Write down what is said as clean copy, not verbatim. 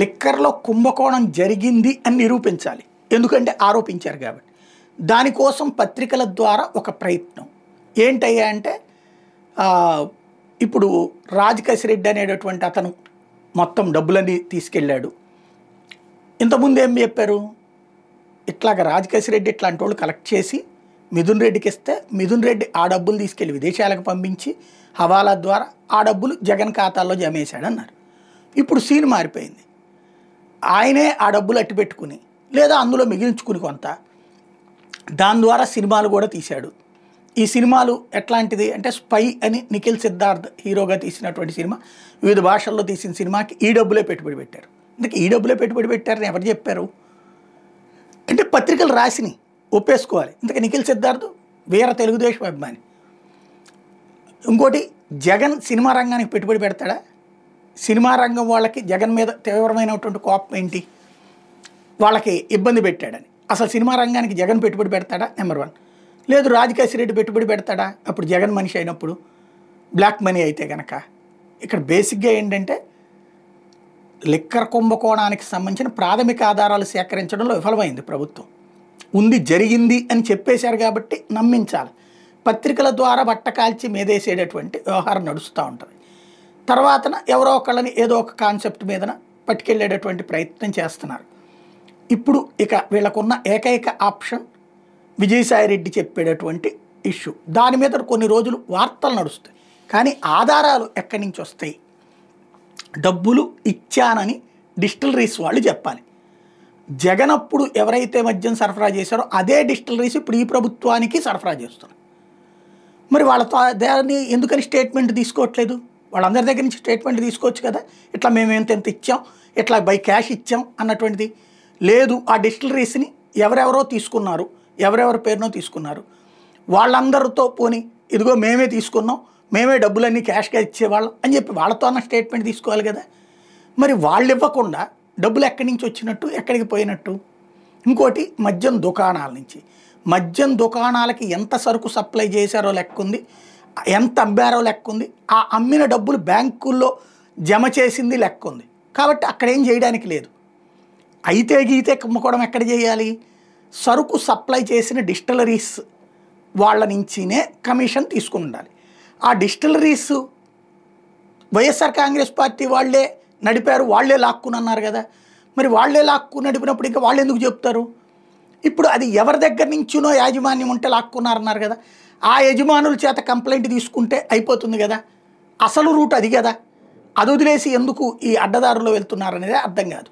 లిక్కర్‌లో కుంభకోణం జరిగింది అని నిరూపించాలి. ఎందుకంటే ఆరోపించారు కాబట్టి. దానికోసం పత్రికల ద్వారా ఒక ప్రయత్నం. ఏంటయ్యా అంటే ఇప్పుడు రాజకేశిరెడ్డి అనేటటువంటి అతను మొత్తం డబ్బులన్నీ తీసుకెళ్ళాడు. ఇంతకుముందు ఏం చెప్పారు? ఇట్లాగ రాజకేశిరెడ్డి ఇట్లాంటి వాళ్ళు కలెక్ట్ చేసి మిథున్ రెడ్డికి ఇస్తే మిథున్ రెడ్డి ఆ డబ్బులు తీసుకెళ్ళి విదేశాలకు పంపించి హవాలా ద్వారా ఆ డబ్బులు జగన్ ఖాతాల్లో జమేశాడన్నారు. ఇప్పుడు సీన్ మారిపోయింది. ఆయనే ఆ డబ్బులు అట్టి పెట్టుకుని లేదా అందులో మిగిలించుకుని కొంత దాని ద్వారా సినిమాలు కూడా తీశాడు. ఈ సినిమాలు ఎట్లాంటిది అంటే స్పై అని నిఖిల్ సిద్ధార్థ్ హీరోగా తీసినటువంటి సినిమా, వివిధ భాషల్లో తీసిన సినిమాకి ఈ డబ్బులే పెట్టుబడి పెట్టారు. అందుకే ఈ డబ్బులే పెట్టుబడి పెట్టారని ఎవరు చెప్పారు? అంటే పత్రికలు రాసిని ఒప్పేసుకోవాలి. ఇంతకీ నిఖిల్ సిద్ధార్థ్ వీర తెలుగుదేశం అభిమాని. ఇంకోటి, జగన్ సినిమా రంగానికి పెట్టుబడి పెడతాడా? సినిమా రంగం వాళ్ళకి జగన్ మీద తీవ్రమైనటువంటి కోపం ఏంటి? వాళ్ళకి ఇబ్బంది పెట్టాడని. అసలు సినిమా రంగానికి జగన్ పెట్టుబడి పెడతాడా? నెంబర్ 1. లేదు రాజకేశిరెడ్డి పెట్టుబడి పెడతాడా? అప్పుడు జగన్ మనిషి అయినప్పుడు బ్లాక్ మనీ అయితే కనుక. ఇక్కడ బేసిక్గా ఏంటంటే లిక్కర్ కుంభకోణానికి సంబంధించిన ప్రాథమిక ఆధారాలు సేకరించడంలో విఫలమైంది ప్రభుత్వం. ఉంది, జరిగింది అని చెప్పేశారు కాబట్టి నమ్మించాలి. పత్రికల ద్వారా బట్ట కాల్చి మీదేసేటటువంటి వ్యవహారం నడుస్తూ ఉంటుంది. తర్వాతన ఎవరో ఒకళ్ళని ఏదో ఒక కాన్సెప్ట్ మీదన పట్టుకెళ్ళేటటువంటి ప్రయత్నం చేస్తున్నారు. ఇప్పుడు ఇక వీళ్ళకున్న ఏకైక ఆప్షన్ విజయసాయిరెడ్డి చెప్పేటటువంటి ఇష్యూ. దాని మీద కొన్ని రోజులు వార్తలు నడుస్తాయి, కానీ ఆధారాలు ఎక్కడి నుంచి వస్తాయి? డబ్బులు ఇచ్చానని డిస్టిలరీస్ వాళ్ళు చెప్పాలి. జగన్ అప్పుడు ఎవరైతే మద్యం సరఫరా చేశారో అదే డిస్టిలరీస్ ఇప్పుడు ఈ ప్రభుత్వానికి సరఫరా చేస్తున్నారు. మరి వాళ్ళతో దాన్ని ఎందుకని స్టేట్మెంట్ తీసుకోవట్లేదు? వాళ్ళందరి దగ్గర నుంచి స్టేట్మెంట్ తీసుకోవచ్చు కదా. ఇట్లా మేము ఎంత ఇచ్చాం, ఇట్లా బై క్యాష్ ఇచ్చాం అన్నటువంటిది లేదు. ఆ డిస్టిలరీస్ని ఎవరెవరో తీసుకున్నారు, ఎవరెవరి పేరునో తీసుకున్నారు. వాళ్ళందరితో పోని ఇదిగో మేమే తీసుకున్నాం, మేమే డబ్బులన్నీ క్యాష్గా ఇచ్చేవాళ్ళం అని చెప్పి వాళ్ళతో అన్న స్టేట్మెంట్ తీసుకోవాలి కదా. మరి వాళ్ళు ఇవ్వకుండా డబ్బులు ఎక్కడి నుంచి వచ్చినట్టు, ఎక్కడికి పోయినట్టు? ఇంకోటి, మద్యం దుకాణాల నుంచి. మద్యం దుకాణాలకి ఎంత సరుకు సప్లై చేశారో లెక్క ఉంది, ఎంత అమ్మారో లెక్క ఉంది, ఆ అమ్మిన డబ్బులు బ్యాంకుల్లో జమ చేసింది లెక్క ఉంది. కాబట్టి అక్కడేం చేయడానికి లేదు. అయితే గీతే కుంభకోణం ఎక్కడ చేయాలి? సరుకు సప్లై చేసిన డిస్టిలరీస్ వాళ్ళ నుంచినే కమిషన్ తీసుకుని ఉండాలి. ఆ డిస్టిలరీస్ వైఎస్ఆర్ కాంగ్రెస్ పార్టీ వాళ్ళే నడిపారు, వాళ్ళే లాక్కుని అన్నారు కదా. మరి వాళ్ళే లాక్కుని నడిపినప్పుడు ఇంకా వాళ్ళు ఎందుకు చెప్తారు? ఇప్పుడు అది ఎవరి దగ్గర నుంచినో యాజమాన్యం ఉంటే లాక్కున్నారన్నారు కదా. ఆ యజమానుల చేత కంప్లైంట్ తీసుకుంటే అయిపోతుంది కదా. అసలు రూట్ అది కదా. అది వదిలేసి ఎందుకు ఈ అడ్డదారులో వెళ్తున్నారనేది అర్థం కాదు.